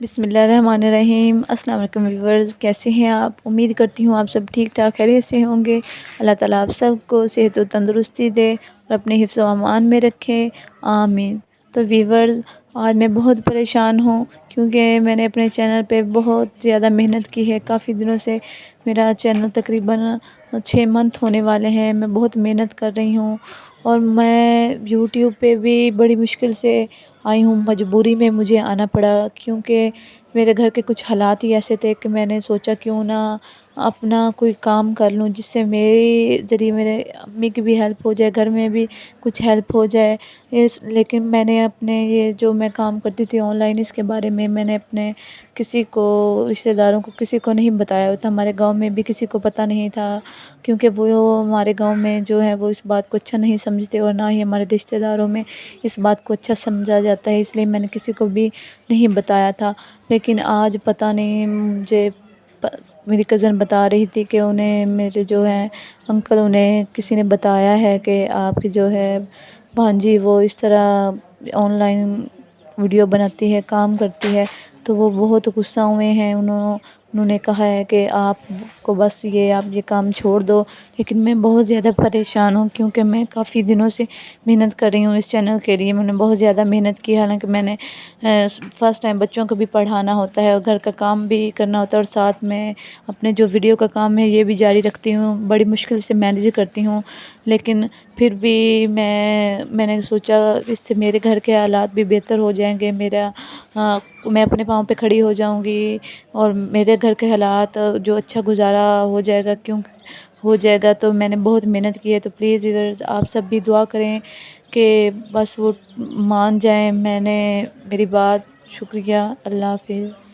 بسم اللہ الرحمن الرحیم۔ السلام علیکم ویورز، کیسے ہیں آپ؟ امید کرتی ہوں آپ سب ٹھیک ٹھاک خیریت سے ہوں گے۔ اللہ تعالیٰ آپ سب کو صحت و تندرستی دے اور اپنے حفظ و امان میں رکھے، آمین۔ تو ویورز، آج میں بہت پریشان ہوں کیونکہ میں نے اپنے چینل پہ بہت زیادہ محنت کی ہے۔ کافی دنوں سے میرا چینل تقریباً 6 منتھ ہونے والے ہیں، میں بہت محنت کر رہی ہوں اور میں یوٹیوب پہ بھی بڑی مشکل سے آئی ہوں، مجبوری میں مجھے آنا پڑا کیونکہ میرے گھر کے کچھ حالات ہی ایسے تھے کہ میں نے سوچا کیوں نہ اپنا کوئی کام کر لوں جس سے میرے ذریعے میرے امی کی بھی ہیلپ ہو جائے، گھر میں بھی کچھ ہیلپ ہو جائے۔ لیکن میں نے اپنے یہ جو میں کام کرتی تھی آن لائن، اس کے بارے میں نے اپنے کسی کو، رشتہ داروں کو کسی کو نہیں بتایا تھا، ہمارے گاؤں میں بھی کسی کو پتہ نہیں تھا کیونکہ وہ ہمارے گاؤں میں جو ہے وہ اس بات کو اچھا نہیں سمجھتے اور نہ ہی ہمارے رشتہ داروں میں اس بات کو اچھا سمجھا جاتا ہے، اس لیے میں نے کسی کو بھی نہیں بتایا تھا۔ لیکن آج پتہ نہیں مجھے میری کزن بتا رہی تھی کہ انہیں میرے جو ہے انکل، انہیں کسی نے بتایا ہے کہ آپ کی جو ہے بھانجی وہ اس طرح آن لائن ویڈیو بناتی ہے، کام کرتی ہے، تو وہ بہت غصہ ہوئے ہیں۔ انہوں نے کہا ہے کہ آپ کو بس آپ یہ کام چھوڑ دو۔ لیکن میں بہت زیادہ پریشان ہوں کیونکہ میں کافی دنوں سے محنت کر رہی ہوں اس چینل کے لیے، میں نے بہت زیادہ محنت کی، حالانکہ میں نے فرسٹ ٹائم بچوں کو بھی پڑھانا ہوتا ہے اور گھر کا کام بھی کرنا ہوتا ہے اور ساتھ میں اپنے جو ویڈیو کا کام ہے یہ بھی جاری رکھتی ہوں، بڑی مشکل سے مینیج کرتی ہوں۔ لیکن پھر بھی میں نے سوچا اس سے میرے گھر کے حالات بھی بہتر ہو جائیں گے، میں اپنے پاؤں پہ کھڑی ہو جاؤں گی اور میرے گھر کے حالات جو اچھا گزارا ہو جائے گا، تو میں نے بہت محنت کی ہے۔ تو پلیز آپ سب بھی دعا کریں کہ بس وہ مان جائیں میری بات۔ شکریہ، اللہ حافظ۔